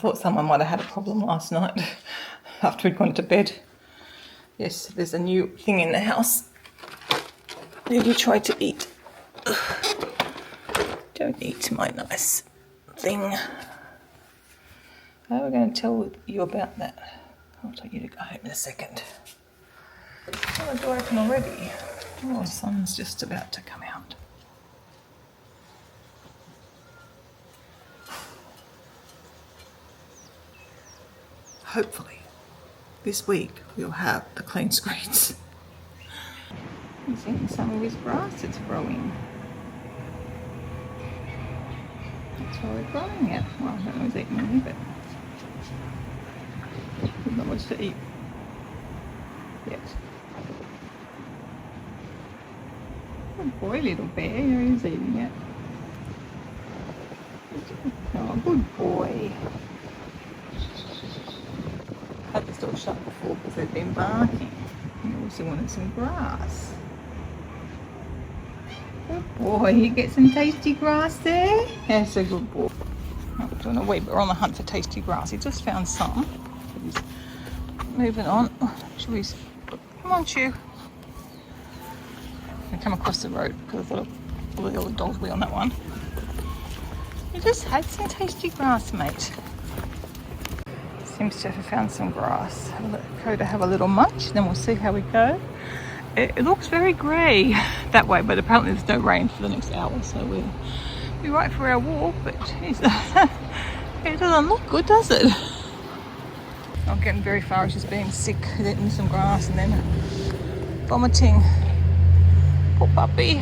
thought someone might have had a problem last night after we'd gone to bed. Yes, there's a new thing in the house. Lily tried to eat. Don't eat my nice thing. How are we going to tell you about that? I'll tell you to go home in a second. Oh, the door open already. Oh, the sun's just about to come out. Hopefully, this week we'll have the clean screens. He's eating some of his grass that's growing. That's why we're growing it. Well, I don't know if he's eating any, but there's not much to eat yet. Good boy, little bear. He's eating it. Oh, good boy. I had this door shut before because they'd been barking. He also wanted some grass. Good boy, you get some tasty grass there? That's a good boy. Not doing a wee, but we're on the hunt for tasty grass. He just found some. He's moving on. Should we? Come on, Chew. I come across the road because I thought all the other dogs will be on that one. You just had some tasty grass, mate. Seems to have found some grass. I'll let Coda have a little munch, then we'll see how we go. It looks very grey that way, but apparently there's no rain for the next hour, so we'll be right for our walk. But geez, it doesn't look good, does it? Not getting very far. It's just being sick, eating some grass and then vomiting. Poor puppy.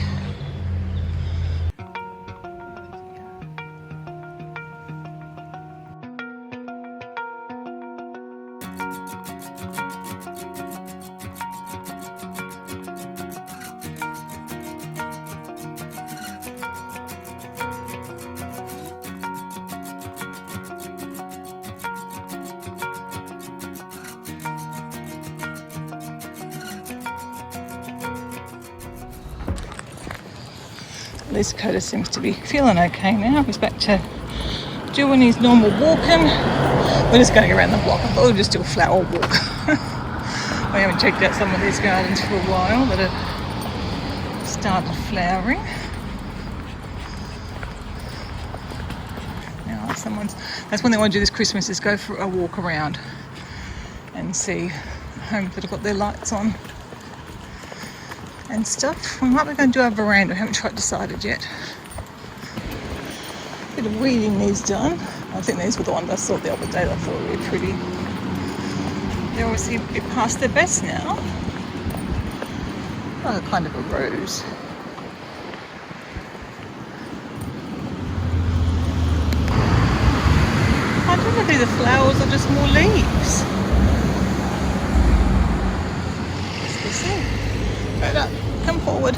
At least Coda seems to be feeling okay now. He's back to doing his normal walking. We're just going to go around the block. I thought we'd just do a flower walk. I haven't checked out some of these gardens for a while that have started flowering. Now, that's one thing I want to do this Christmas is go for a walk around and see homes that have got their lights on and stuff. We might be going to do our veranda. We haven't quite decided yet. Bit of weeding needs done. I think these were the ones I saw the other day that I thought were really pretty. They're obviously a bit past their best now. Like a kind of a rose. I don't know if these are flowers or just more leaves. Let's see. Coda, come forward.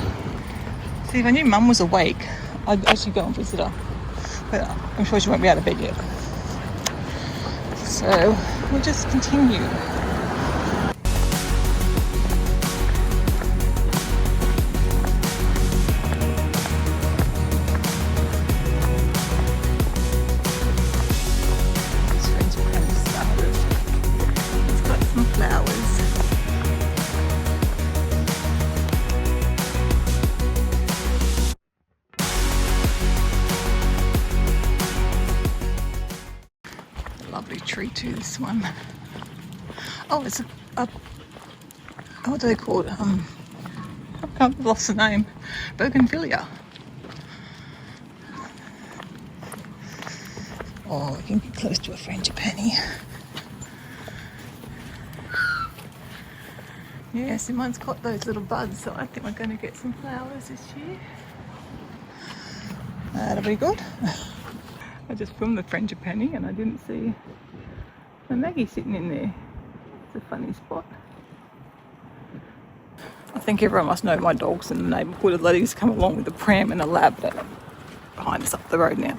See, if I knew Mum was awake, I'd actually go and visit her. But I'm sure she won't be out of bed yet. So we'll just continue. This friend's all kind of started. It's got some flowers. Lovely tree too, this one. Oh, it's a what do they call it? I've lost the name. Bougainvillea. Oh, we can get close to a frangipani. Yeah, see, mine's got those little buds, so I think we're going to get some flowers this year. That'll be good. I just filmed the frangipani and I didn't see the Maggie sitting in there. It's a funny spot. I think everyone must know my dogs in the neighbourhood. The ladies come along with a pram and a lab that are behind us up the road now.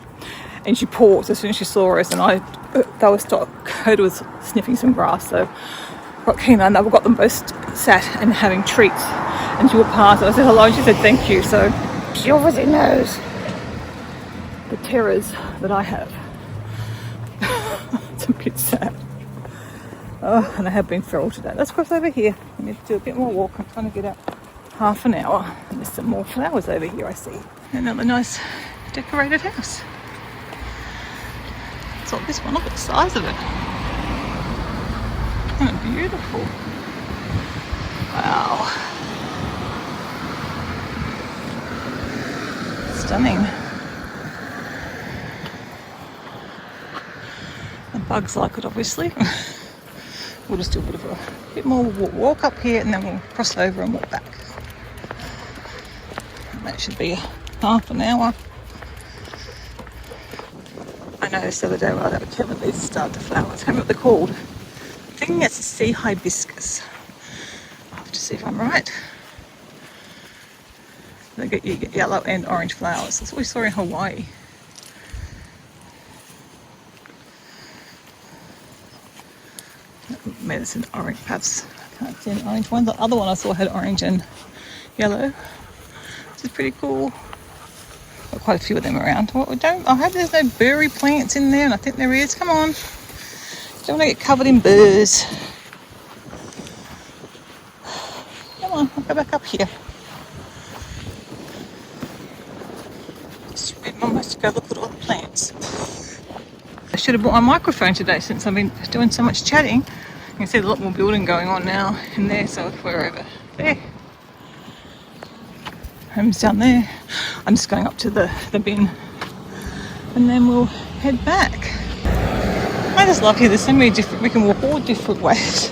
And she paused as soon as she saw us, and Coda was sniffing some grass, so Kina and I got them both sat and having treats. And she walked past and I said hello and she said thank you. So she obviously knows the terrors that I have. Look at that. Oh, and I have been feral today. Let's cross over here. I need to do a bit more walk. I'm trying to get up half an hour. And there's some more flowers over here, I see. Another nice decorated house. It's like this one. Look at the size of it. Isn't it beautiful? Wow. Stunning. The bugs like it, obviously. We'll just do a bit more walk up here and then we'll cross over and walk back. And that should be half an hour. I noticed the other day while they were killing these start to flowers. I can't remember what they're called. I think it's a sea hibiscus. I'll have to see if I'm right. You get yellow and orange flowers. That's what we saw in Hawaii. Medicine orange, perhaps. I can't see an orange one. The other one I saw had orange and yellow, which is pretty cool. Got quite a few of them around. I hope there's no berry plants in there, and I think there is. Come on. Don't want to get covered in burrs. Come on, I'll go back up here. Just remember to go look at all the plants. I should have brought my microphone today since I've been doing so much chatting. You can see there's a lot more building going on now in there, so if we're over there, home's down there. I'm just going up to the bin and then we'll head back. I just love here, there's so many different, we can walk all different ways.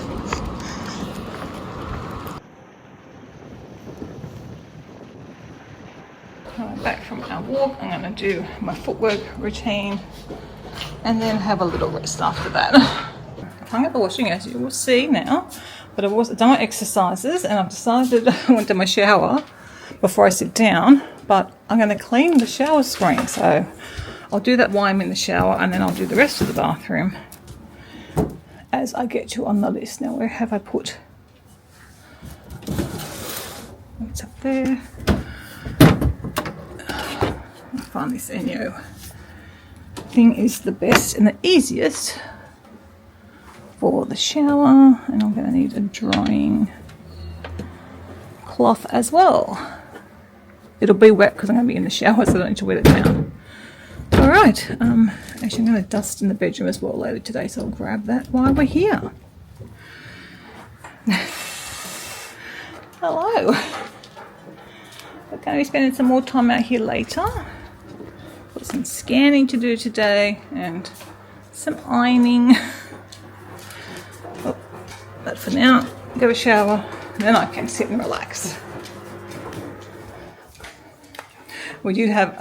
Back from our walk, I'm going to do my footwork routine and then have a little rest after that. I hung up the washing, as you will see now, but I've also done my exercises and I've decided I want to do my shower before I sit down, but I'm going to clean the shower screen, so I'll do that while I'm in the shower and then I'll do the rest of the bathroom as I get you on the list. Now, where have I put? It's up there. I find this Enyo thing is the best and the easiest for the shower, and I'm going to need a drying cloth as well. It'll be wet because I'm going to be in the shower, so I don't need to wet it down. Alright, actually I'm going to dust in the bedroom as well later today, so I'll grab that while we're here. Hello. We're going to be spending some more time out here later. Got some scanning to do today and some ironing. Oh, but for now, go a shower, and then I can sit and relax. We did have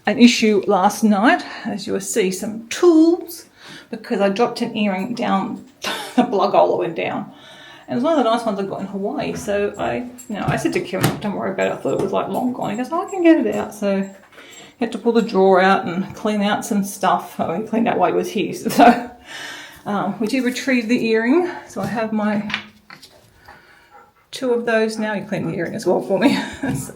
an issue last night, as you will see, some tools, because I dropped an earring down, the plug hole went down. And it was one of the nice ones I got in Hawaii, so I said to Kim, don't worry about it, I thought it was like long gone. He goes, oh, I can get it out, so I had to pull the drawer out and clean out some stuff. Oh, he cleaned out while he was here, so we did retrieve the earring, so I have my 2 of those now. He cleaned the earring as well for me, so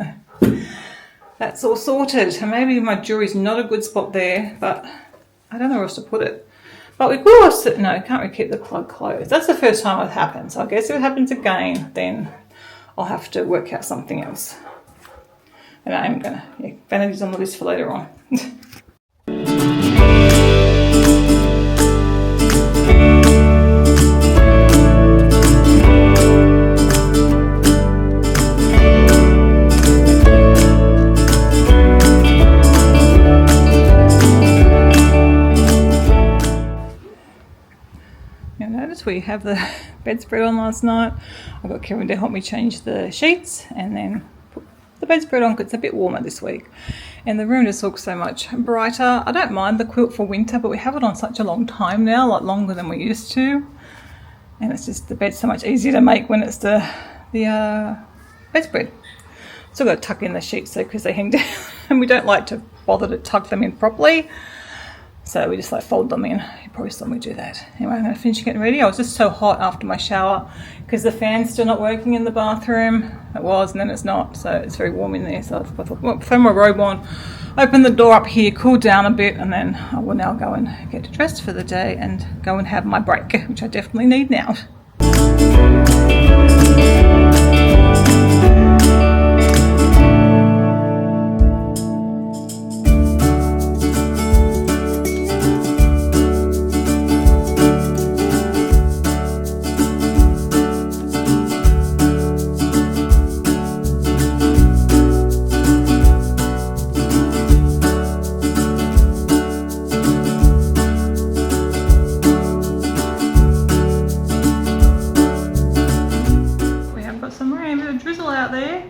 that's all sorted. And maybe my jewelry's not a good spot there, but I don't know where else to put it. But we could also, no, can't really keep the plug closed. That's the first time it happened. So I guess if it happens again, then I'll have to work out something else. And I'm gonna, vanity's on the list for later on. We have the bedspread on last night. I got Kevin to help me change the sheets and then put the bedspread on because it's a bit warmer this week. And the room just looks so much brighter. I don't mind the quilt for winter, but we have it on such a long time now, like longer than we used to. And it's just, the bed's so much easier to make when it's the bedspread. Still got to tuck in the sheets though because they hang down and we don't like to bother to tuck them in properly. So we just like fold them in. You probably saw me do that. Anyway, I'm going to finish getting ready. I was just so hot after my shower because the fan's still not working in the bathroom. It was, and then it's not. So it's very warm in there. So I thought, well, throw my robe on, open the door up here, cool down a bit, and then I will now go and get dressed for the day and go and have my break, which I definitely need now.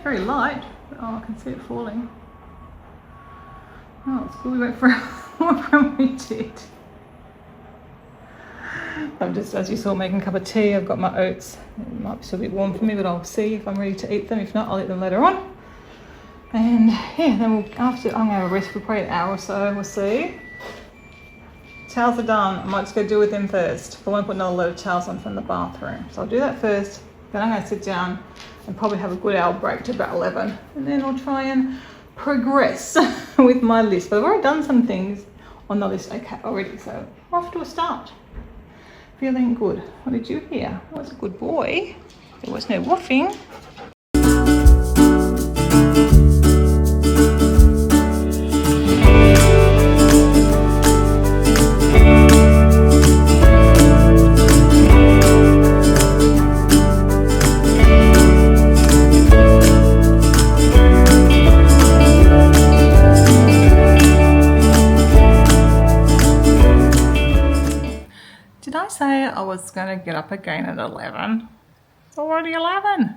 Very light. Oh, I can see it falling. Oh, it's good we went for more than we did. I'm just, as you saw, making a cup of tea. I've got my oats. It might still be warm for me, but I'll see if I'm ready to eat them. If not, I'll eat them later on. And yeah, then I'm gonna have a rest for probably an hour or so. We'll see. Towels are done. I might just go deal with them first. I won't put another load of towels on from the bathroom. So I'll do that first. Then I'm going to sit down and probably have a good hour break to about 11. And then I'll try and progress with my list. But I've already done some things on the list already. So off to a start. Feeling good. What did you hear? I was a good boy. There was no woofing. Did I say I was going to get up again at 11? It's already 11.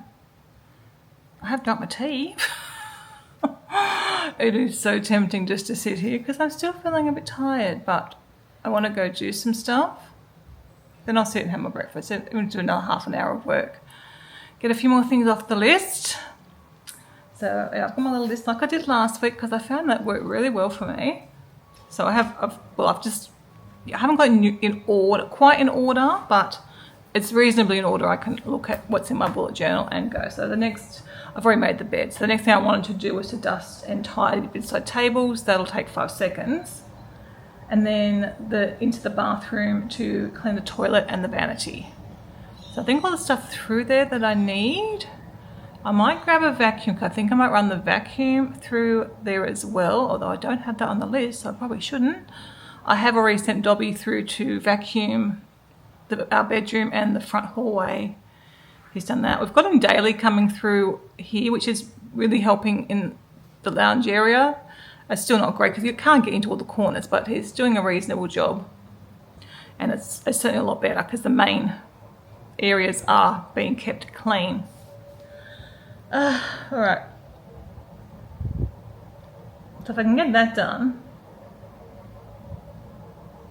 I have drunk my tea. It is so tempting just to sit here because I'm still feeling a bit tired, but I want to go do some stuff. Then I'll sit and have my breakfast. I'm going to do another half an hour of work. Get a few more things off the list. So yeah, I've got my little list like I did last week because I found that worked really well for me. So I haven't got in order, quite in order, but it's reasonably in order. I can look at what's in my bullet journal and go. So I've already made the bed. So the next thing I wanted to do was to dust and tidy the bedside tables. That'll take 5 seconds. And then into the bathroom to clean the toilet and the vanity. So I think all the stuff through there that I need. I might grab a vacuum. I think I might run the vacuum through there as well, although I don't have that on the list, so I probably shouldn't. I have already sent Dobby through to vacuum our bedroom and the front hallway. He's done that. We've got him daily coming through here, which is really helping in the lounge area. It's still not great because you can't get into all the corners, but he's doing a reasonable job. And it's certainly a lot better because the main areas are being kept clean. All right. So if I can get that done,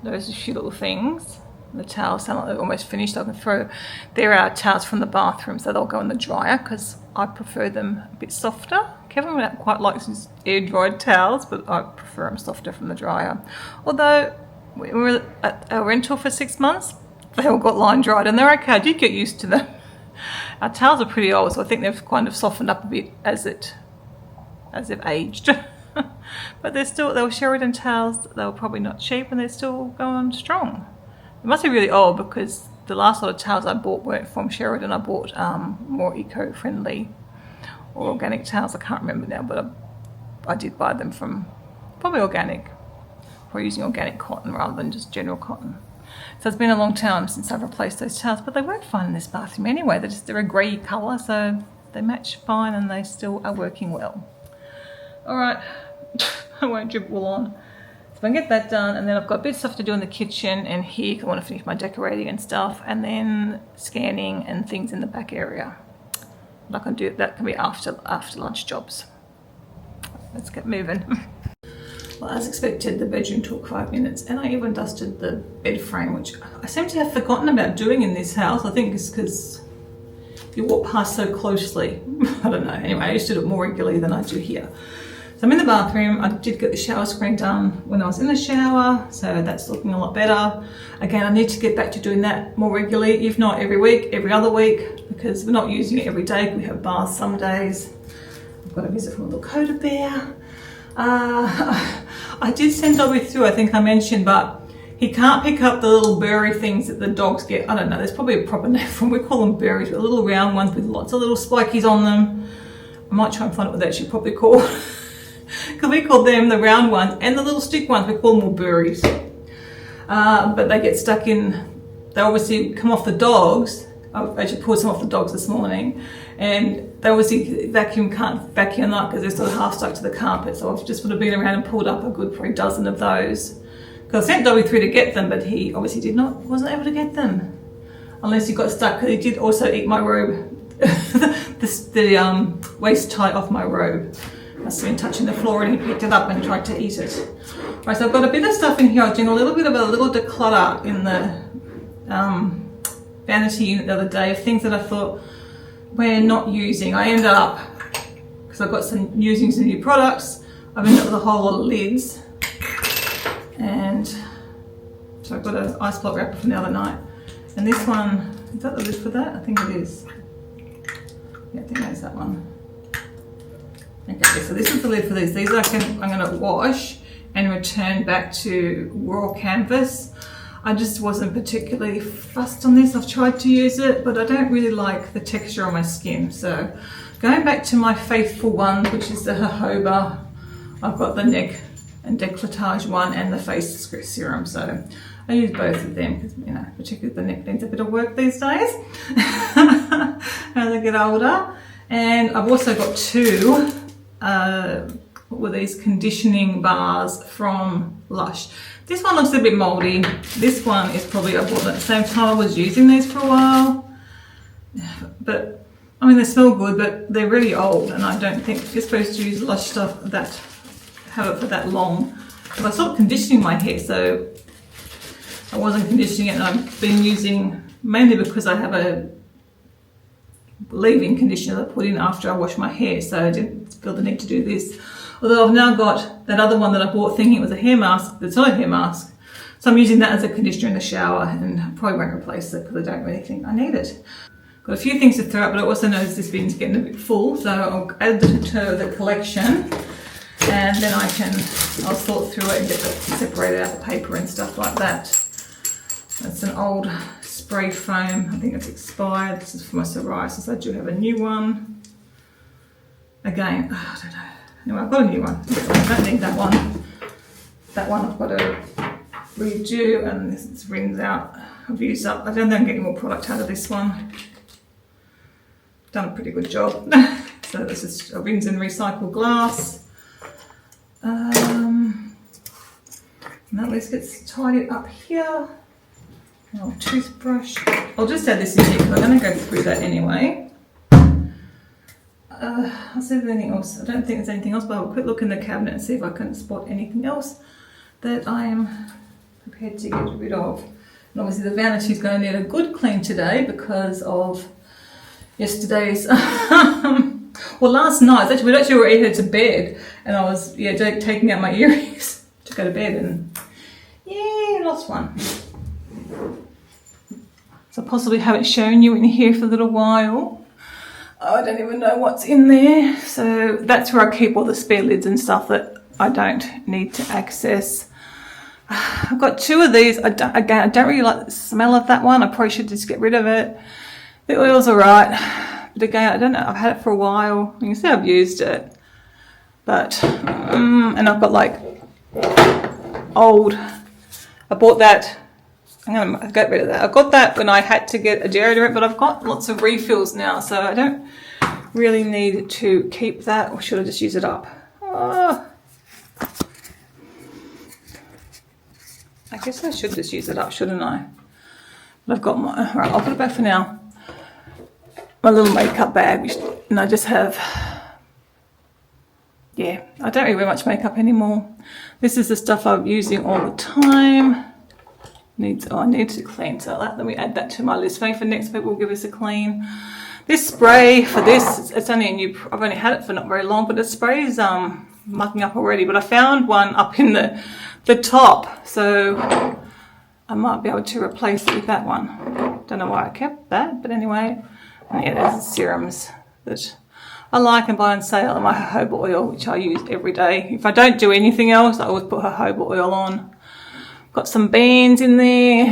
those are a few little things. The towels sound like they're almost finished. I can throw, there are towels from the bathroom, so they'll go in the dryer because I prefer them a bit softer. Kevin quite likes his air dried towels, but I prefer them softer from the dryer. Although we were at our rental for 6 months, they all got line dried and they're okay. I did get used to them. Our towels are pretty old, so I think they've kind of softened up a bit as they've aged. But they were Sheridan towels. They were probably not cheap and they're still going strong. It must be really old because the last lot of towels I bought weren't from Sheridan. I bought more eco-friendly or organic towels. I can't remember now, but I did buy them from probably organic, or using organic cotton rather than just general cotton. So it's been a long time since I've replaced those towels, but they work fine in this bathroom anyway. They're a grey colour, so they match fine and they still are working well. All right, I won't dribble on. So I get that done, and then I've got a bit of stuff to do in the kitchen and here because I want to finish my decorating and stuff, and then scanning and things in the back area. I can do that. Can be after lunch jobs. Let's get moving. Well, as expected, the bedroom took 5 minutes, and I even dusted the bed frame, which I seem to have forgotten about doing in this house. I think it's because you walk past so closely. I don't know. Anyway, I used to do it more regularly than I do here. So I'm in the bathroom. I did get the shower screen done when I was in the shower, so that's looking a lot better. Again, I need to get back to doing that more regularly, if not every week, every other week, because we're not using it every day. We have baths some days. I've got a visit from a little Coda bear. I did send Dobby through, I think I mentioned, but he can't pick up the little berry things that the dogs get. I don't know, there's probably a proper name for them. We call them berries, but little round ones with lots of little spikies on them. I might try and find out what they actually probably call. Because we call them the round ones, and the little stick ones, we call them all berries. But they get stuck in, they obviously come off the dogs. I actually pulled some off the dogs this morning, and they obviously can't vacuum up because they're sort of half stuck to the carpet. So I've just sort of been around and pulled up a good probably dozen of those. Because I sent Dobby through to get them, but he obviously wasn't able to get them. Unless he got stuck, because he did also eat my robe, the waist tie off my robe. Must have been touching the floor, and he picked it up and tried to eat it. Right, so I've got a bit of stuff in here. I was doing a little declutter in the vanity unit the other day of things that I thought we're not using. I ended up, because I've got using some new products, I've ended up with a whole lot of lids. And so I've got an ice block wrapper from the other night. And this one, is that the lid for that? I think it is. Yeah, I think that's that one. Okay, so this is the lid for these. These I'm going to wash and return back to raw canvas. I just wasn't particularly fussed on this. I've tried to use it, but I don't really like the texture on my skin. So going back to my faithful one, which is the jojoba, I've got the neck and décolletage one and the face serum. So I use both of them because, you know, particularly the neck needs a bit of work these days as I get older. And I've also got two what were these conditioning bars from Lush. This one looks a bit moldy. This one is probably, I bought at the same time I was using these for a while. But, I mean, they smell good, but they're really old, and I don't think you're supposed to use Lush stuff have it for that long. But I stopped conditioning my hair, so I wasn't conditioning it, and I've been using, mainly because I have a leave-in conditioner that I put in after I wash my hair, so I didn't feel the need to do this. Although I've now got that other one that I bought thinking it was a hair mask, but it's not a hair mask. So I'm using that as a conditioner in the shower, and I probably won't replace it because I don't really think I need it. Got a few things to throw out, but I also noticed this bin's getting a bit full, so I'll add it to the collection, and then I'll sort through it and get separated out the paper and stuff like that. That's an old spray foam. I think it's expired. This is for my psoriasis. I do have a new one. Again, I don't know. Anyway, I've got a new one. I don't need that one. That one I've got to redo, and this rings out. I've used up. I don't think I'm getting more product out of this one. Done a pretty good job. So this is a rinse and recycle glass. And that list gets tidied up here. Oh, toothbrush. I'll just add this in here because I'm going to go through that anyway. I'll see if there's anything else. I don't think there's anything else, but I'll have a quick look in the cabinet and see if I can spot anything else that I am prepared to get rid of. And obviously the vanity is going to need a good clean today because of yesterday's, well, last night, actually, we'd actually already headed to bed, and I was, taking out my earrings to go to bed, and lost one. So I possibly haven't shown you in here for a little while. I don't even know what's in there. So that's where I keep all the spare lids and stuff that I don't need to access. I've got two of these. I don't really like the smell of that one. I probably should just get rid of it. The oil's all right. But again, I don't know. I've had it for a while. You can see I've used it. But, and I've got like old, I bought that. I'm going to get rid of that. I got that when I had to get a deodorant, but I've got lots of refills now, so I don't really need to keep that, or should I just use it up? Oh. I guess I should just use it up, shouldn't I? But I've got my, right, I'll put it back for now. My little makeup bag, and I just have, I don't really wear much makeup anymore. This is the stuff I'm using all the time. I need to clean, so let me add that to my list. Maybe for next week we'll give us a clean. This spray for this, it's only a new, I've only had it for not very long, but the spray is mucking up already. But I found one up in the top, so I might be able to replace it with that one. Don't know why I kept that, but anyway. And there's serums that I like and buy on sale my jojoba oil, which I use every day. If I don't do anything else, I always put jojoba oil on. Got some beans in there.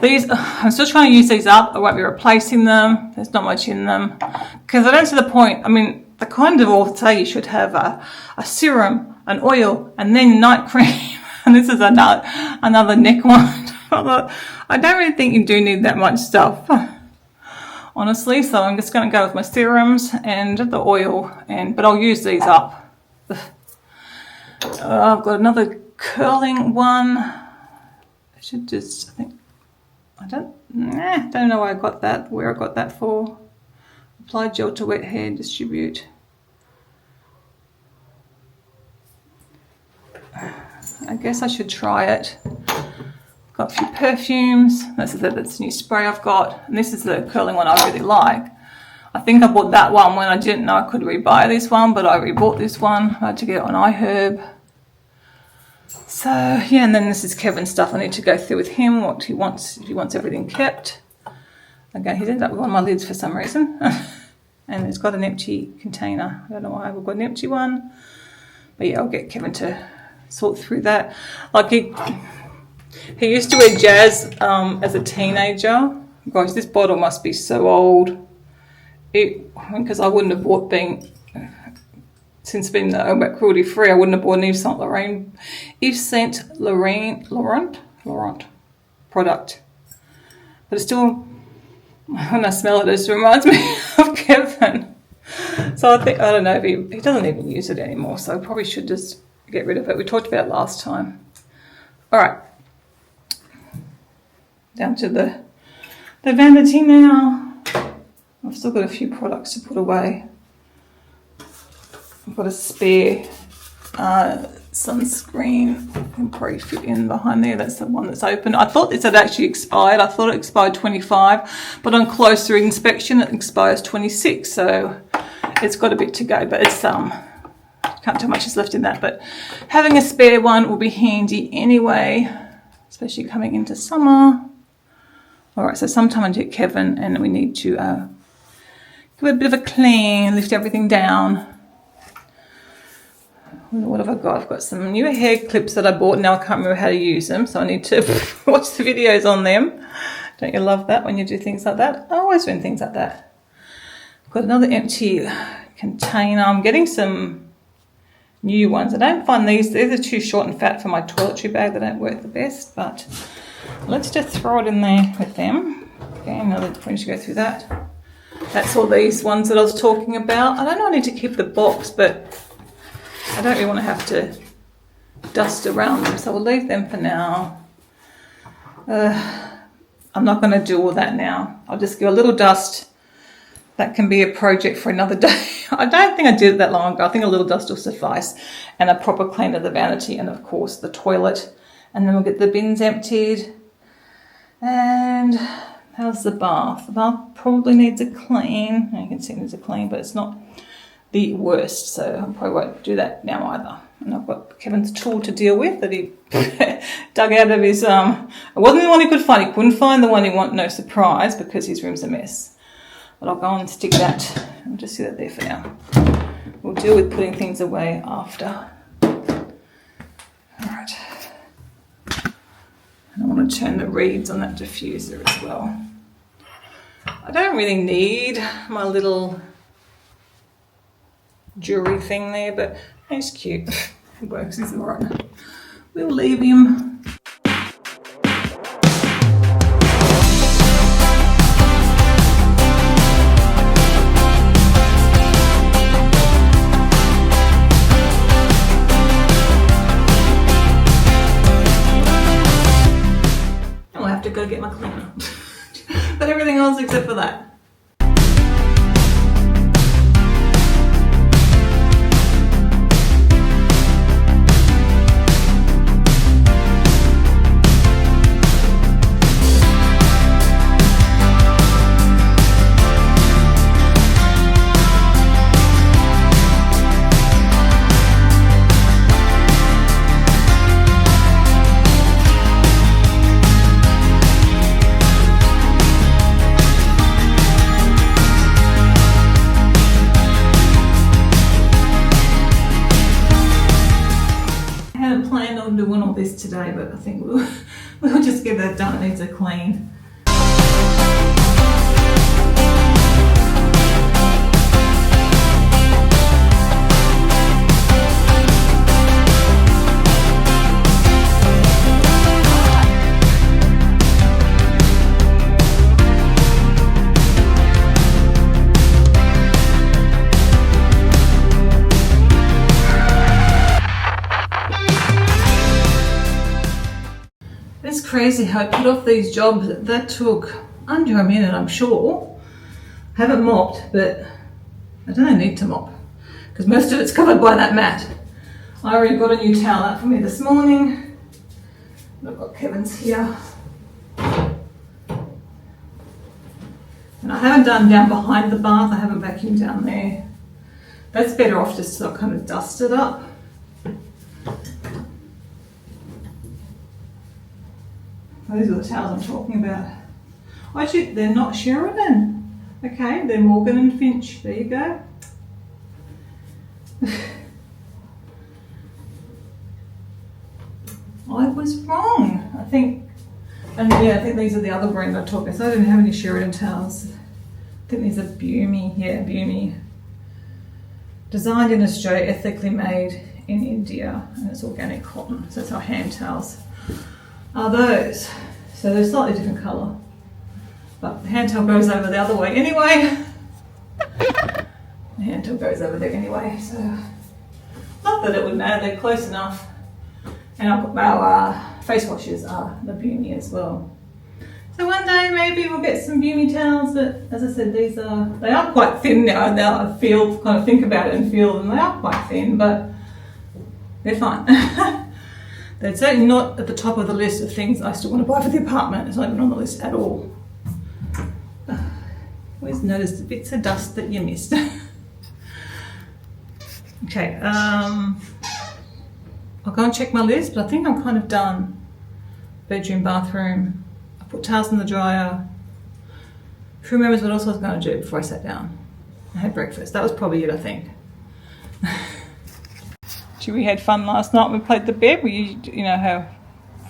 These, I'm still trying to use these up. I won't be replacing them. There's not much in them. Because I don't see the point. I mean, the kind of all say you should have a serum, an oil, and then night cream. And this is another neck one. I don't really think you do need that much stuff, honestly. So I'm just going to go with my serums and the oil, but I'll use these up. I've got another curling one. I should just, I don't know where I got that for. Apply gel to wet hair, distribute. I guess I should try it. Got a few perfumes. That's the new spray I've got. And this is the curling one I really like. I think I bought that one when I didn't know I could rebuy this one, but I rebought this one. I had to get it on iHerb. So, yeah, and then this is Kevin's stuff. I need to go through with him what he wants, if he wants everything kept. Again, he's ended up with one of my lids for some reason. And it's got an empty container. I don't know why we've got an empty one. But yeah, I'll get Kevin to sort through that. Like he used to wear jazz as a teenager. Gosh, this bottle must be so old. Because I wouldn't have bought since being cruelty free, I wouldn't have bought an Yves Saint Laurent product. But it's still, when I smell it, it just reminds me of Kevin. So I don't know if he doesn't even use it anymore, so I probably should just get rid of it. We talked about it last time. All right, down to the vanity now. I've still got a few products to put away. I've got a spare sunscreen. I can probably fit in behind there. That's the one that's open. I thought this had actually expired. I thought it expired 25, but on closer inspection it expires 26. So it's got a bit to go, but it's can't tell how much is left in that. But having a spare one will be handy anyway, especially coming into summer. All right, so sometime I get Kevin, and we need to give it a bit of a clean, lift everything down. What have I got? I've got some new hair clips that I bought. Now I can't remember how to use them, so I need to watch the videos on them. Don't you love that when you do things like that? I always do things like that. I've got another empty container. I'm getting some new ones. I don't find these are too short and fat for my toiletry bag. They don't work the best, but let's just throw it in there with them. Okay, another point to go through that. That's all these ones that I was talking about. I don't know, I need to keep the box, but I don't really want to have to dust around them, so we'll leave them for now. I'm not going to do all that now. I'll just give a little dust. That can be a project for another day. I don't think I did it that long ago. I think a little dust will suffice. And a proper clean of the vanity and, of course, the toilet. And then we'll get the bins emptied. And how's the bath? The bath probably needs a clean. You can see it needs a clean, but it's not the worst, so I probably won't do that now either. And I've got Kevin's tool to deal with that he dug out of his, it wasn't the one he could find. He couldn't find the one he wanted, no surprise, because his room's a mess. But I'll go and stick that, I'll just see that there for now. We'll deal with putting things away after. All right. And I want to turn the reeds on that diffuser as well. I don't really need my little jewelry thing there, but it's cute. It works, he's all right. We'll leave him. And we'll have to go get my cleaner. But everything else except for that. We'll just get that done. It needs a clean. It's crazy how I put off these jobs. That took under a minute, I'm sure. Haven't mopped, but I don't need to mop because most of it's covered by that mat. I already got a new towel out for me this morning. I've got Kevin's here. And I haven't done down behind the bath. I haven't vacuumed down there. That's better off just to kind of dust it up. Those are the towels I'm talking about. Oh, actually, they're not Sheridan. Okay, they're Morgan and Finch. There you go. I was wrong. I think these are the other brands I talked about. So I don't have any Sheridan towels. I think these are Bumi. Yeah, Bumi. Designed in Australia, ethically made in India, and it's organic cotton. So it's our hand towels. Are those. So they're slightly different colour. But the hand towel goes over the other way anyway. The hand towel goes over there anyway, so not that it would matter, they're close enough. And our face washes are the Bumi as well. So one day maybe we'll get some Bumi towels, but as I said, they are quite thin now. Now I kind of think about it and feel them, they are quite thin, but they're fine. They're certainly not at the top of the list of things I still want to buy for the apartment. It's not even on the list at all. Always notice the bits of dust that you missed. Okay, I'll go and check my list, but I think I'm kind of done. Bedroom, bathroom. I put towels in the dryer. Who remembers what else I was going to do before I sat down? I had breakfast. That was probably it, I think. We had fun last night. We played the bed. You know how,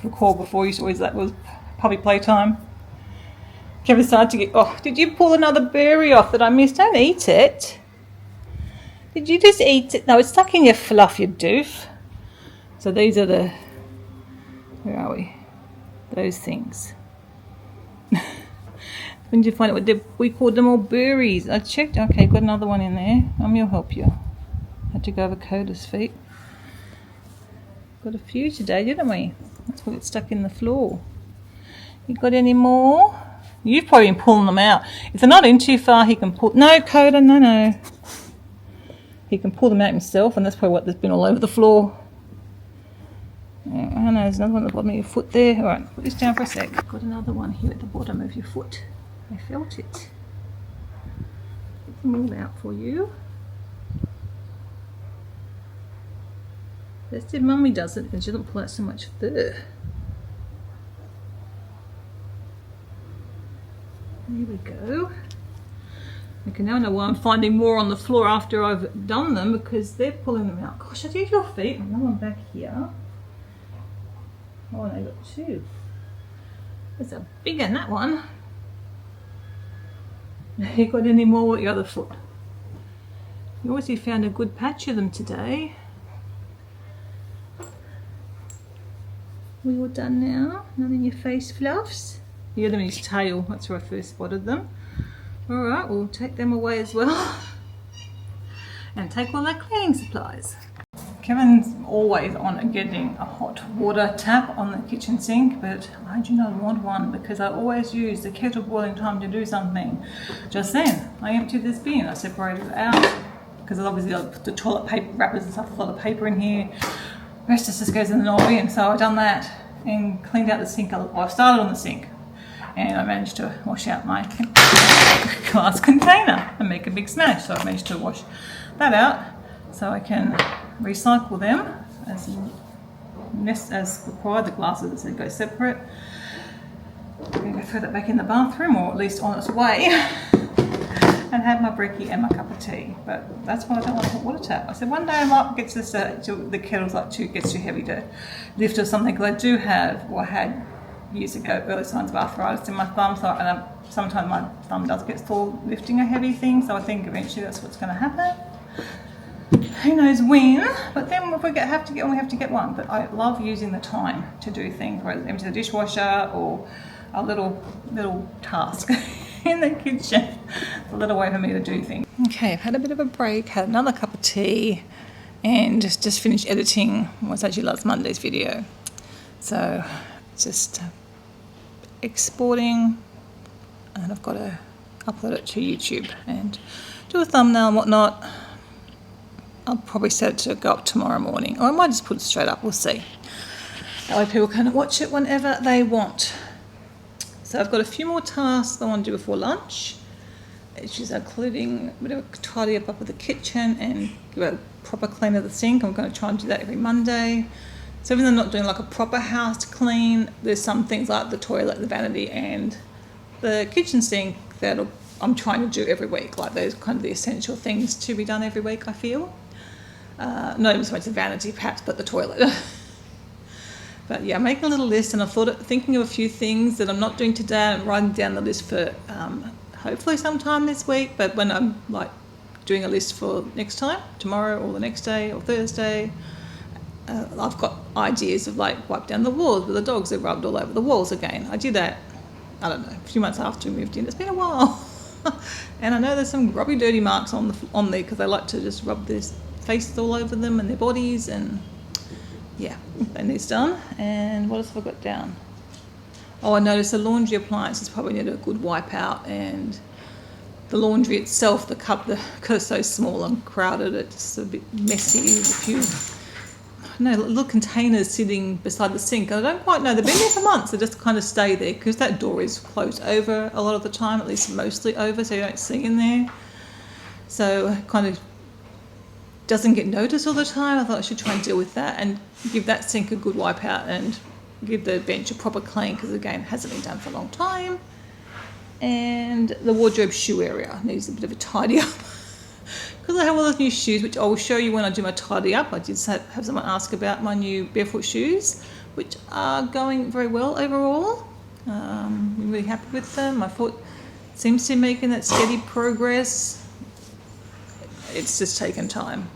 recall before, you always that was puppy playtime. Kevin started to get. Oh, did you pull another berry off that I missed? Don't eat it. Did you just eat it? No, it's stuck in your fluff, you doof. So these are the. Where are we? Those things. When did you find it? We called them all berries. I checked. Okay, got another one in there. I'll help you. Had to go over Coda's feet. Got a few today, didn't we? That's what gets stuck in the floor. You got any more? You've probably been pulling them out. If they're not in too far, he can pull. No, Coda, no. He can pull them out himself, and that's probably what there's been all over the floor. Oh no, there's another one at the bottom of your foot there. All right, put this down for a sec. Got another one here at the bottom of your foot. I felt it. Get them all out for you. That's if Mummy does it, then she doesn't pull out so much fur. There we go. Okay, now I know why I'm finding more on the floor after I've done them, because they're pulling them out. Gosh, I did your feet. Another one back here. Oh, and I got two. There's a big one, that one. You got any more with your other foot? You obviously found a good patch of them today. We all done now? None in your face fluffs? The other one is tail, that's where I first spotted them. Alright, we'll take them away as well. And take all our cleaning supplies. Kevin's always on getting a hot water tap on the kitchen sink, but I do not want one because I always use the kettle boiling time to do something. Just then, I emptied this bin, I separated it out because obviously I put the toilet paper wrappers and stuff, a lot of paper in here. The rest just goes in the normal bin, so I've done that and cleaned out the sink. Well, I started on the sink and I managed to wash out my glass container and make a big smash. So I managed to wash that out so I can recycle them as required. The glasses, as I said, go separate. I'm going to throw that back in the bathroom, or at least on its way, and have my brekkie and my cup of tea. But that's why I don't want a hot water tap. I said one day I might get to the kettle's gets too heavy to lift or something, because I do have, or I had years ago, early signs of arthritis in my thumb, so sometimes my thumb does get sore lifting a heavy thing, so I think eventually that's what's going to happen. Who knows when, but then if we have to get one, we have to get one. But I love using the time to do things, whether it's empty the dishwasher or a little task in the kitchen. It's a little way for me to do things. Okay, I've had a bit of a break, had another cup of tea, and just finished editing what's actually last Monday's video. So just exporting, and I've got to upload it to YouTube and do a thumbnail and whatnot. I'll probably set it to go up tomorrow morning, or I might just put it straight up, we'll see. That way people can watch it whenever they want. So I've got a few more tasks I want to do before lunch, which is including a bit of a tidy up of the kitchen and give a proper clean of the sink. I'm going to try and do that every Monday. So even though I'm not doing like a proper house clean, there's some things like the toilet, the vanity, and the kitchen sink that I'm trying to do every week. Like those kind of the essential things to be done every week, I feel. Not even so much the vanity perhaps, but the toilet. But yeah, I'm making a little list, and thinking of a few things that I'm not doing today. I'm writing down the list for hopefully sometime this week, but when I'm like doing a list for next time, tomorrow or the next day or Thursday, I've got ideas of like wipe down the walls with the dogs that rubbed all over the walls again. I did that, I don't know, a few months after we moved in. It's been a while. And I know there's some grubby dirty marks on there because they like to just rub their faces all over them and their bodies, and yeah, that needs done. And what else have I got down? Oh, I noticed the laundry appliances probably need a good wipe out, and the laundry itself, the cup, because it's so small and crowded, it's a bit messy. There's a few little containers sitting beside the sink. I don't quite know. They've been there for months. They just kind of stay there because that door is closed over a lot of the time, at least mostly over, so you don't see in there. So kind of doesn't get noticed all the time. I thought I should try and deal with that and give that sink a good wipe out and give the bench a proper clean because, again, it hasn't been done for a long time. And the wardrobe shoe area needs a bit of a tidy up because I have all those new shoes, which I will show you when I do my tidy up. I did have someone ask about my new barefoot shoes, which are going very well overall. I'm really happy with them. My foot seems to be making that steady progress. It's just taken time.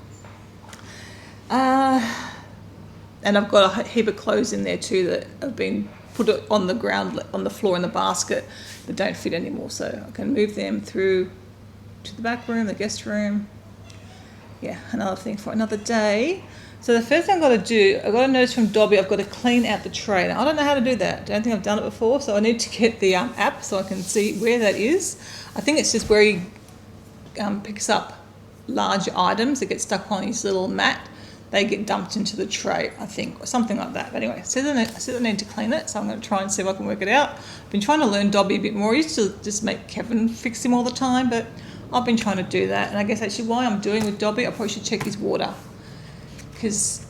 And I've got a heap of clothes in there too that have been put on the ground, on the floor in the basket that don't fit anymore. So I can move them through to the back room, the guest room. Yeah, another thing for another day. So the first thing I've got to do, I've got a notice from Dobby, I've got to clean out the tray. Now, I don't know how to do that. I don't think I've done it before, so I need to get the app so I can see where that is. I think it's just where he picks up large items that get stuck on his little mat. They get dumped into the tray, I think, or something like that. But anyway, I said I need to clean it, so I'm going to try and see if I can work it out. I've been trying to learn Dobby a bit more. I used to just make Kevin fix him all the time, but I've been trying to do that. And I guess actually why I'm doing with Dobby, I probably should check his water, because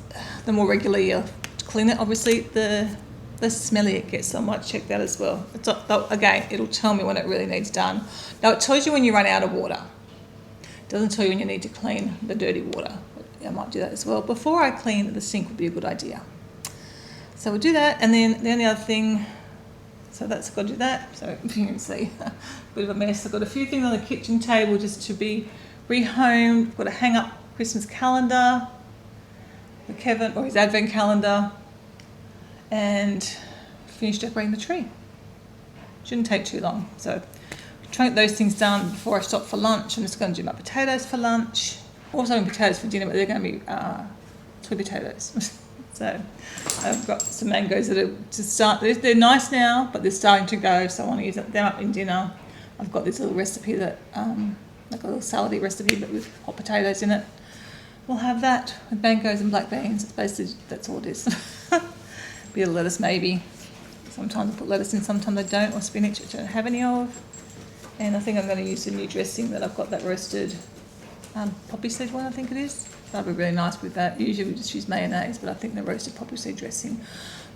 the more regularly you clean it, obviously, the less smelly it gets. So I might check that as well. Again, it'll tell me when it really needs done. Now, it tells you when you run out of water. It doesn't tell you when you need to clean the dirty water. I might do that as well. Before I clean the sink would be a good idea. So we'll do that. And then the only other thing, so that's got to do that. So you can see a bit of a mess. I've got a few things on the kitchen table just to be rehomed. I've got to hang up Christmas calendar for Kevin, or his advent calendar, and finish decorating the tree. Shouldn't take too long. So try to get those things done before I stop for lunch. I'm just going to do my potatoes for lunch. Also having potatoes for dinner, but they're going to be sweet potatoes. So I've got some mangoes that are to start. They're nice now, but they're starting to go, so I want to use them up in dinner. I've got this little recipe that, like a little salady recipe, but with hot potatoes in it. We'll have that with mangoes and black beans. It's basically, that's all it is. Bit of lettuce maybe. Sometimes I put lettuce in, sometimes I don't, or spinach, which I don't have any of. And I think I'm going to use the new dressing that I've got, that roasted poppy seed one, I think it is. That'd be really nice with that. Usually we just use mayonnaise, but I think the roasted poppy seed dressing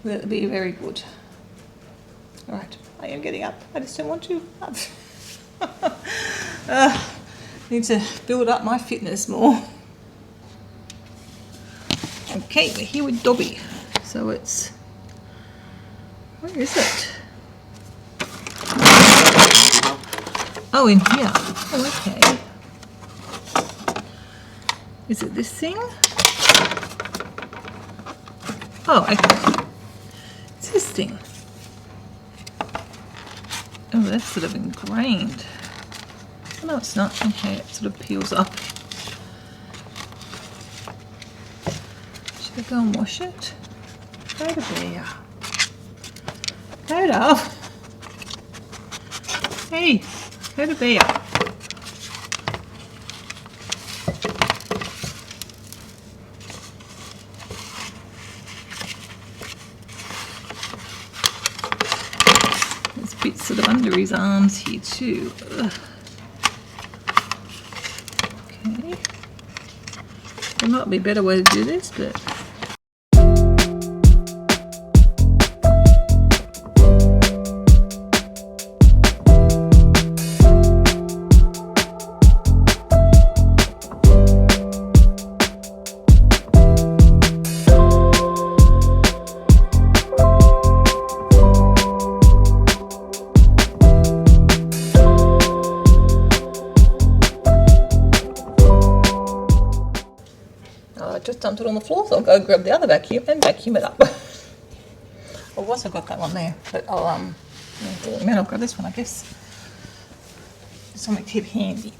will be very good. All right, I am getting up. I just don't want to. Need to build up my fitness more. Okay, we're here with Dobby. So it's Where is it? Oh, in here. Oh, okay. Is it this thing? Oh, okay. It's this thing. Oh, that's sort of ingrained. Oh, no, it's not. Okay, it sort of peels up. Should I go and wash it? Coda bear. Coda. Hey, Coda bear. There's bits sort of under his arms here too. Ugh. Okay. There might be a better way to do this, but just dumped it on the floor, so I'll go grab the other vacuum and vacuum it up. I've also got that one there, but I'll grab this one, I guess. Something to keep handy.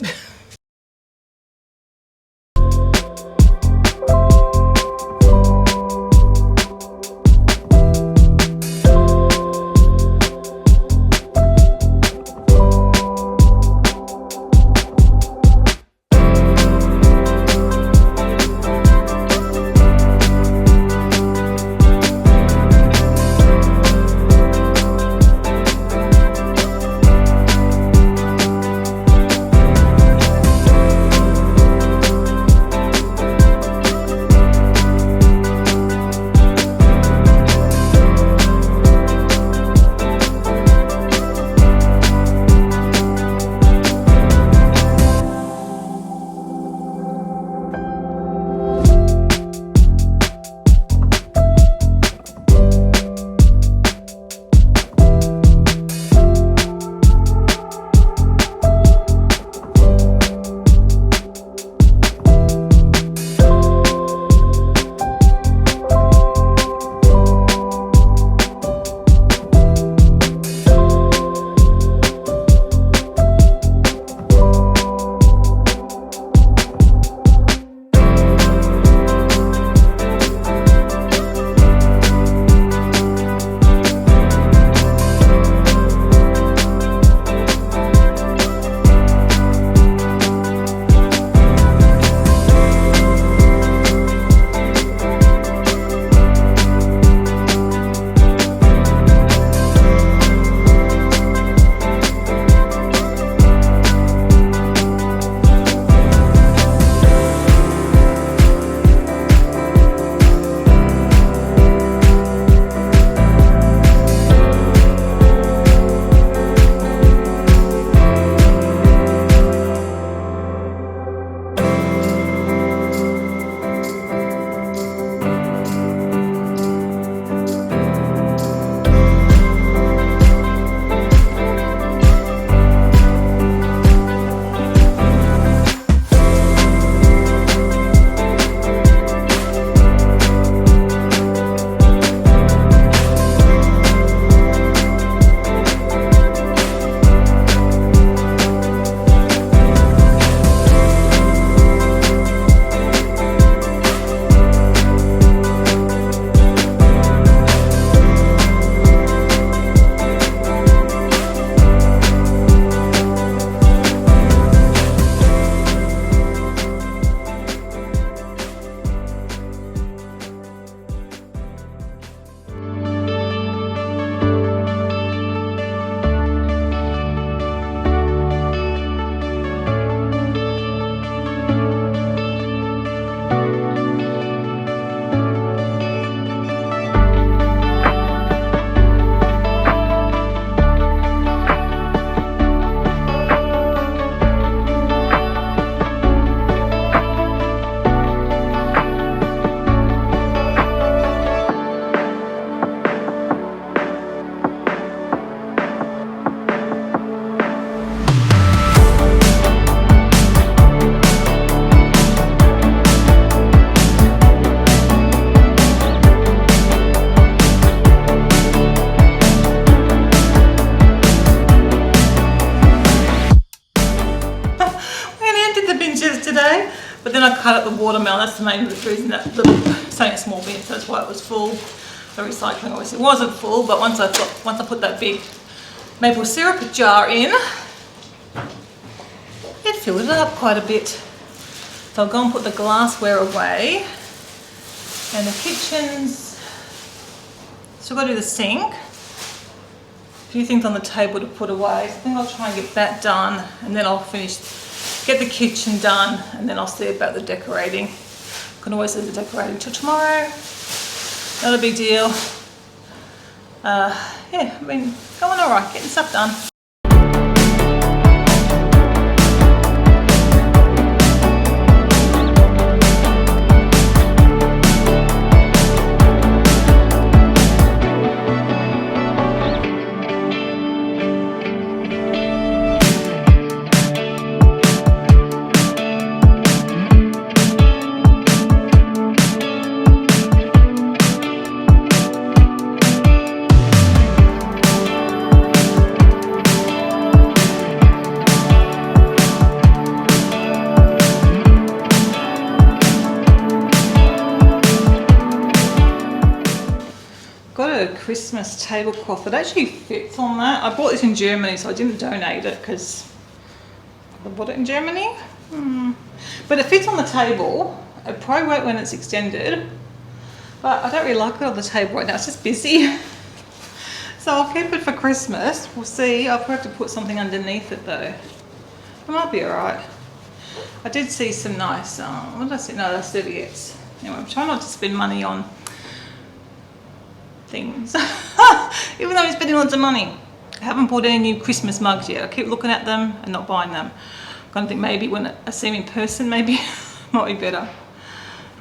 then I cut up the watermelon. That's the main reason that it's only a small bit. So that's why it was full. The recycling obviously wasn't full, but once I put that big maple syrup jar in, it filled it up quite a bit. So I'll go and put the glassware away. And the kitchen's still got to do the sink. A few things on the table to put away. So I think I'll try and get that done, and then I'll get the kitchen done, and then I'll see about the decorating. I can always leave the decorating till tomorrow. Not a big deal. Yeah, I've been going alright, getting stuff done. Christmas tablecloth. It actually fits on that. I bought this in Germany, so I didn't donate it because I bought it in Germany. But it fits on the table. It probably won't when it's extended, but I don't really like it on the table right now. It's just busy. So I'll keep it for Christmas. We'll see. I'll probably have to put something underneath it though. It might be alright. I did see some nice, what did I see? No, that's serviettes. Anyway, I'm trying not to spend money on things, even though I'm spending lots of money. I haven't bought any new Christmas mugs yet. I keep looking at them and not buying them. I'm gonna think maybe when I see them in person, maybe might be better.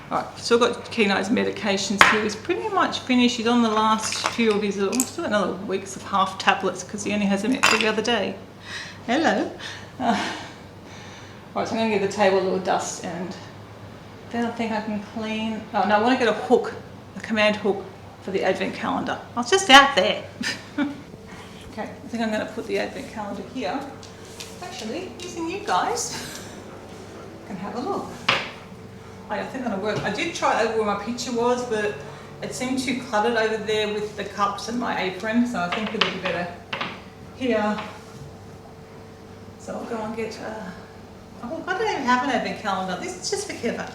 Alright, still got Keno's medications here. He's pretty much finished. He's on the last few of his still got another weeks of half tablets because he only has them every other day. Hello. Right, so I'm gonna give the table a little dust, and then I think I can clean. Oh no, I want to get a hook, a command hook for the advent calendar. I was just out there. Okay, I think I'm going to put the advent calendar here. Actually, using you guys, I can have a look. I think that'll work. I did try over where my picture was, but it seemed too cluttered over there with the cups and my apron, so I think it'll be better here. So I'll go and get, oh, I don't even have an advent calendar. This is just for Kevin.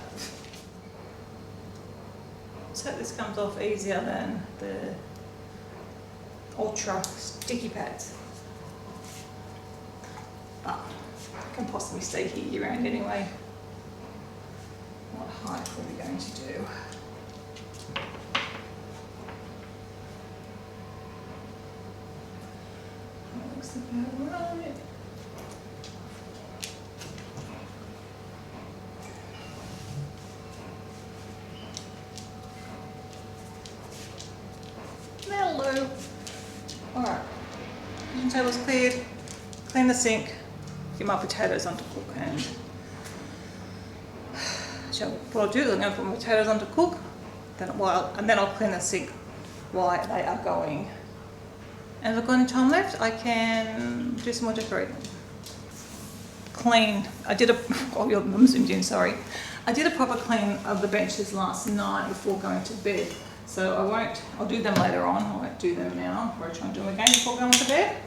So this comes off easier than the ultra sticky pads. But I can possibly stay here year round anyway. What height are we going to do? That looks about right. Hello. Alright, kitchen table's cleared. Clean the sink, get my potatoes on to cook, and so what I'll do is I'm going to put my potatoes on to cook, and then I'll clean the sink while they are going. And if I've got any time left, I can do some more decorating. Clean. Oh, I'm zoomed in, sorry. I did a proper clean of the benches last night before going to bed. So I'll do them later on. I won't do them now. I'll try and do them again before going to bed.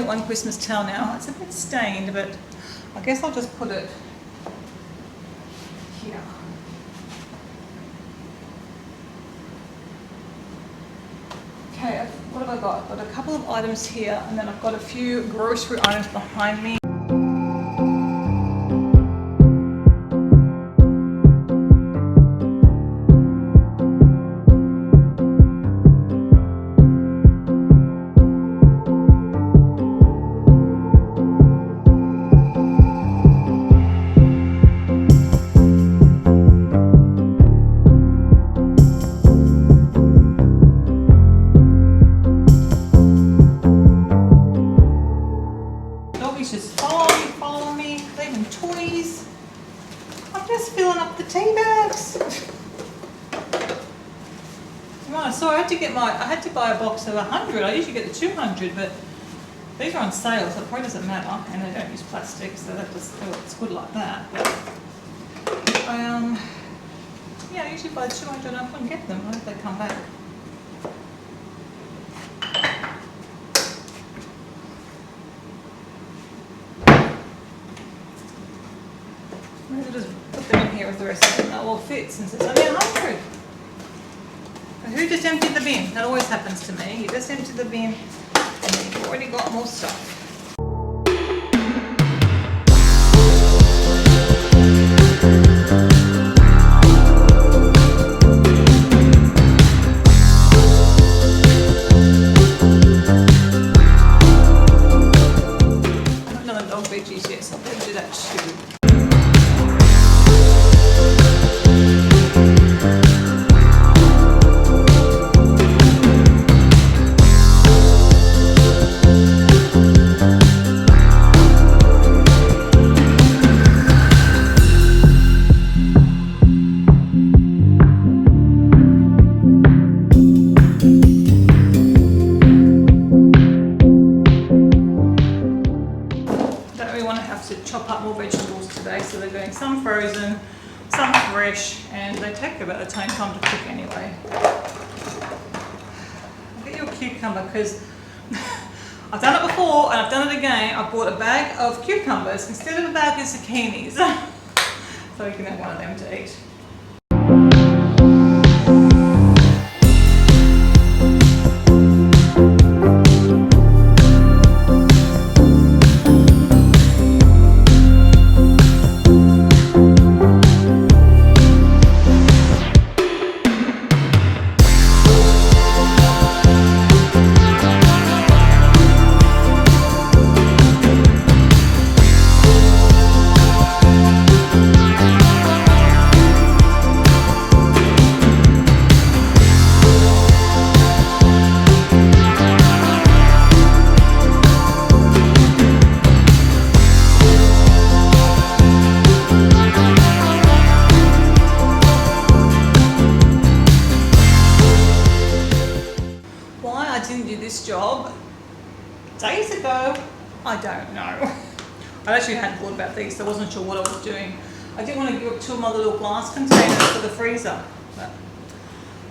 only got one Christmas towel now. It's a bit stained, but I guess I'll just put it here. Okay, what have I got? I've got a couple of items here, and then I've got a few grocery items behind me. Just follow me, leaving toys. I'm just filling up the tea bags. Right, so I had to buy a box of 100. I usually get the 200, but these are on sale, so it probably doesn't matter. And they don't use plastic, so it's good like that. But yeah, I usually buy 200 and I couldn't get them. I hope they come back. Maybe just put them in here with the rest of them. That will fit since it's only 100. But who just emptied the bin? That always happens to me. You just empty the bin and then you've already got more stuff. I haven't done the dog veggies yet, so I'll better do that too. Chop up more vegetables today, so they're doing some frozen, some fresh, and they take about the same time to cook anyway. I'll get you a cucumber because I've done it before and I've done it again. I bought a bag of cucumbers instead of a bag of zucchinis, so you can have one of them to eat. Job days ago, I don't know. I actually hadn't thought about these, so I wasn't sure what I was doing. I didn't want to give up two of my little glass containers for the freezer, but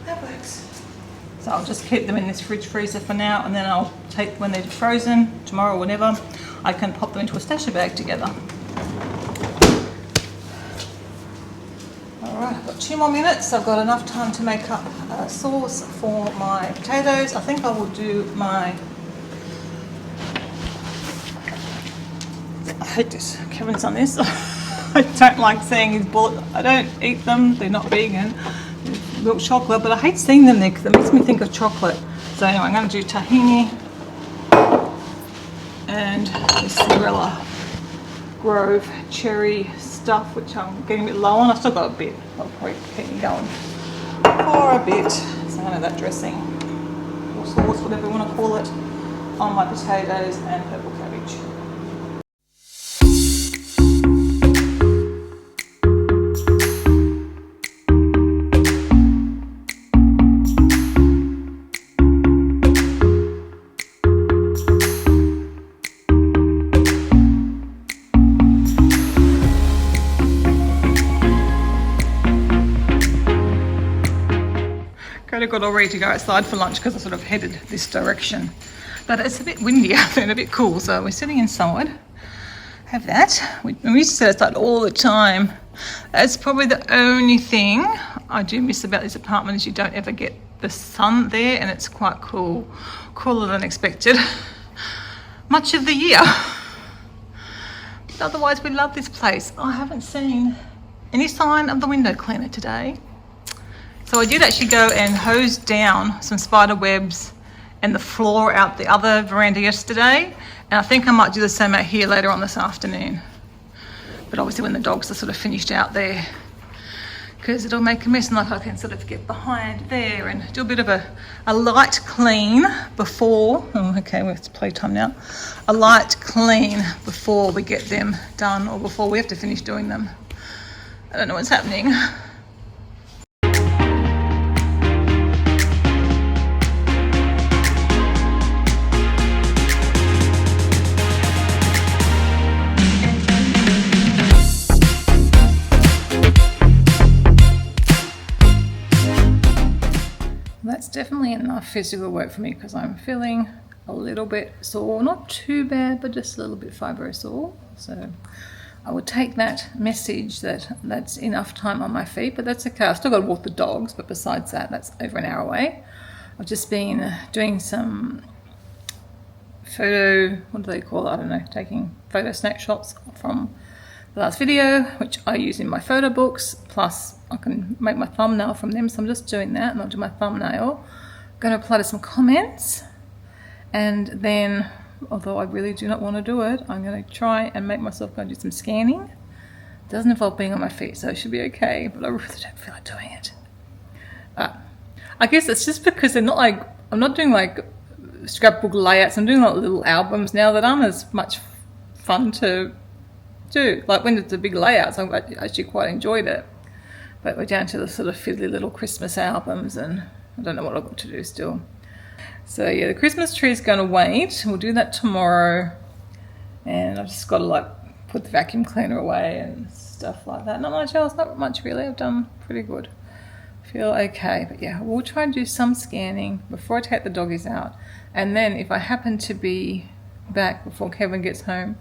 that works. So I'll just keep them in this fridge freezer for now, and then I'll take when they're frozen tomorrow or whenever, I can pop them into a stasher bag together. Alright, I've got 2 more minutes. I've got enough time to make up a sauce for my potatoes. I think I will do my... I hate this. Kevin's on this. I don't like seeing his bullet. I don't eat them. They're not vegan. They're milk chocolate, but I hate seeing them there because it makes me think of chocolate. So anyway, I'm going to do tahini and this Cinderella Grove cherry stuff, which I'm getting a bit low on. I've still got a bit. I'll probably keep me going for a bit. So I'm going to have that dressing or sauce, whatever you want to call it, on my potatoes and purple cabbage. Got all ready to go outside for lunch because I sort of headed this direction. But it's a bit windy out there and a bit cool, so we're sitting inside. Have that. We used to sit outside all the time. That's probably the only thing I do miss about this apartment is you don't ever get the sun there, and it's quite cool, cooler than expected much of the year. But otherwise, we love this place. I haven't seen any sign of the window cleaner today. So I did actually go and hose down some spider webs and the floor out the other veranda yesterday, and I think I might do the same out here later on this afternoon. But obviously when the dogs are sort of finished out there, because it'll make a mess, and like I can sort of get behind there and do a bit of a light clean before, oh okay, well, it's playtime now, a light clean before we get them done or before we have to finish doing them. I don't know what's happening. That's definitely enough physical work for me because I'm feeling a little bit sore, not too bad, but just a little bit fibro sore. So I would take that message that that's enough time on my feet, but that's okay. I've still got to walk the dogs, but besides that, that's over an hour away. I've just been doing some photo, what do they call it? I don't know, taking photo snapshots from the last video, which I use in my photo books, plus I can make my thumbnail from them, so I'm just doing that, and I'll do my thumbnail. I'm going to apply to some comments, and then, although I really do not want to do it, I'm going to try and make myself go and do some scanning. It doesn't involve being on my feet, so it should be okay, but I really don't feel like doing it. I guess it's just because they're not like, I'm not doing like scrapbook layouts, I'm doing like little albums now that aren't as much fun to do. Like when it's the big layouts, I actually quite enjoyed it. But we're down to the sort of fiddly little Christmas albums, and I don't know what I've got to do still. So yeah, the Christmas tree is going to wait. We'll do that tomorrow. And I've just got to like put the vacuum cleaner away and stuff like that. Not much else, not much really. I've done pretty good. Feel okay, but yeah, we'll try and do some scanning before I take the doggies out. And then if I happen to be back before Kevin gets home,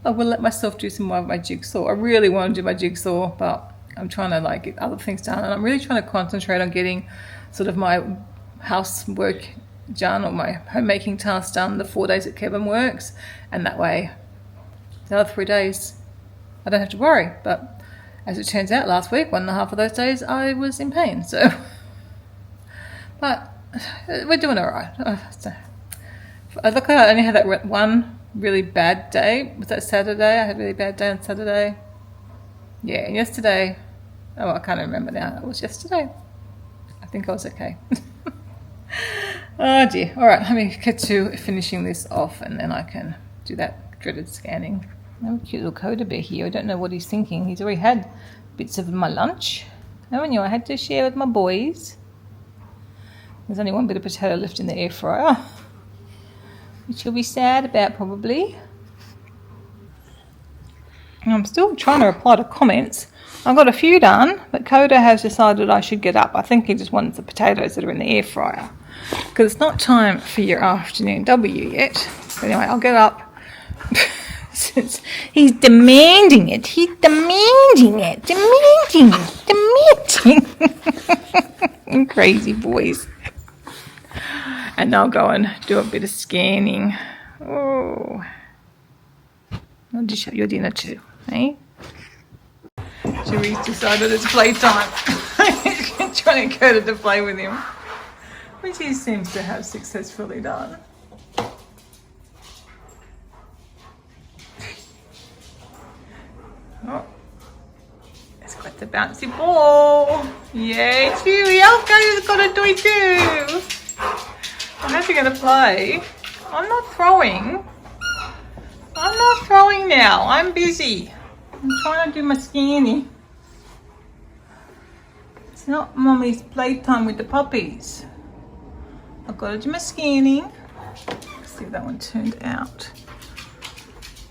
I will let myself do some more of my jigsaw. I really want to do my jigsaw, but I'm trying to like get other things done, and I'm really trying to concentrate on getting sort of my housework done or my homemaking tasks done the 4 days that Kevin works, and that way the other 3 days I don't have to worry. But as it turns out, last week 1.5 of those days I was in pain, so but we're doing all right. Look, I only had that one really bad day. Was that Saturday? I had a really bad day on Saturday. Yeah, and yesterday, oh, I can't remember now. It was yesterday. I think I was okay. Oh dear. All right, let me get to finishing this off, and then I can do that dreaded scanning. I have a cute little Coda bear here. I don't know what he's thinking. He's already had bits of my lunch, haven't you? I had to share with my boys. There's only one bit of potato left in the air fryer, which you'll be sad about probably. I'm still trying to reply to comments. I've got a few done, but Coda has decided I should get up. I think he just wants the potatoes that are in the air fryer, because it's not time for your afternoon W yet. But anyway, I'll get up. Since he's demanding it. He's demanding it. Demanding. Crazy boys. And I'll go and do a bit of scanning. Oh. I'll dish up your dinner too, eh? Cherie's decided it's playtime. Trying to go to play with him, which he seems to have successfully done. Oh, it's got the bouncy ball. Yay, Chewie, I've got to do it too. I'm actually going to play. I'm not throwing. I'm not throwing now. I'm busy. I'm trying to do my scanning. It's not Mommy's playtime with the puppies. I've got to do my scanning. Let's see if that one turned out.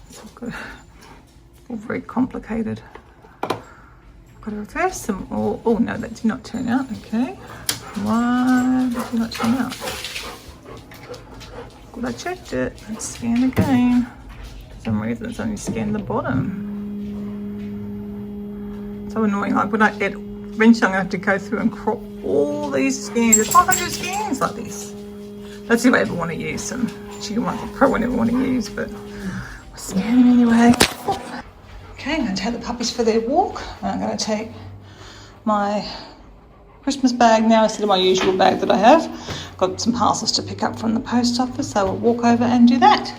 It's all good. All very complicated. I've got to reverse them all. Oh no, that did not turn out. Okay. Why did it not turn out? But I checked it. Let's scan again. For some reason it's only scanned the bottom. So annoying. Like when I eventually I'm gonna have to go through and crop all these scans. There's 500 scans like this. That's if I ever want to use them. Actually, I probably won't ever want to use, but I'll scan them anyway. Okay, I'm going to take the puppies for their walk. And I'm going to take my Christmas bag now instead of my usual bag that I have. Got some parcels to pick up from the post office, so we'll walk over and do that.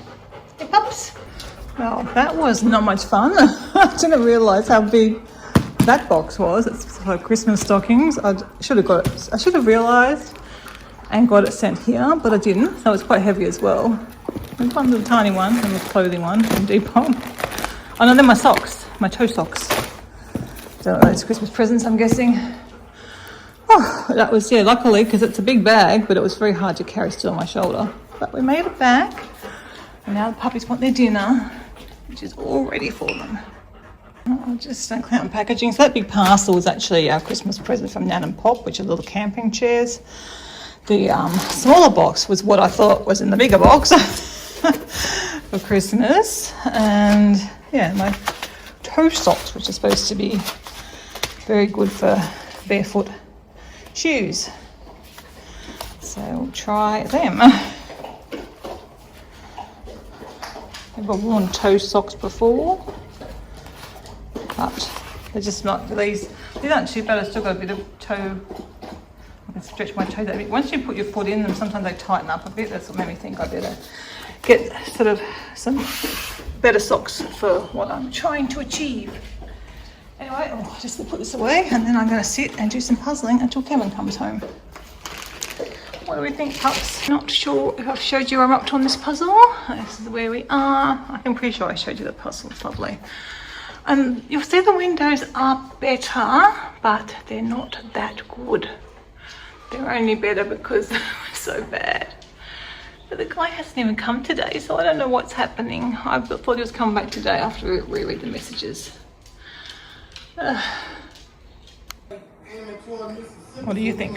Hey pups. Well, that was not much fun. I didn't realise how big that box was. It's for Christmas stockings. I should have realised and got it sent here, but I didn't, so it's quite heavy as well. There's one little tiny one and a clothing one from Depot. Oh no, they're my socks, my toe socks. So those Christmas presents, I'm guessing. Oh, that was, yeah, luckily, because it's a big bag, but it was very hard to carry still on my shoulder. But we made it back, and now the puppies want their dinner, which is all ready for them. I'll just clean up packaging. So that big parcel was actually our Christmas present from Nan and Pop, which are little camping chairs. The smaller box was what I thought was in the bigger box for Christmas. And yeah, my toe socks, which are supposed to be very good for barefoot shoes. So we'll try them. I've worn toe socks before, but they're just not, these aren't too bad. I've still got a bit of toe. I can stretch my toes a bit. Once you put your foot in them, sometimes they tighten up a bit. That's what made me think I better get sort of some better socks for what I'm trying to achieve. Anyway, I'll just put this away and then I'm going to sit and do some puzzling until Kevin comes home. What do we think, pups? Not sure if I've showed you where I'm up to on this puzzle. This is where we are. I'm pretty sure I showed you the puzzle. It's lovely. And you'll see the windows are better, but they're not that good. They're only better because they're so bad. But the guy hasn't even come today, so I don't know what's happening. I thought he was coming back today after we read the messages. What do you think?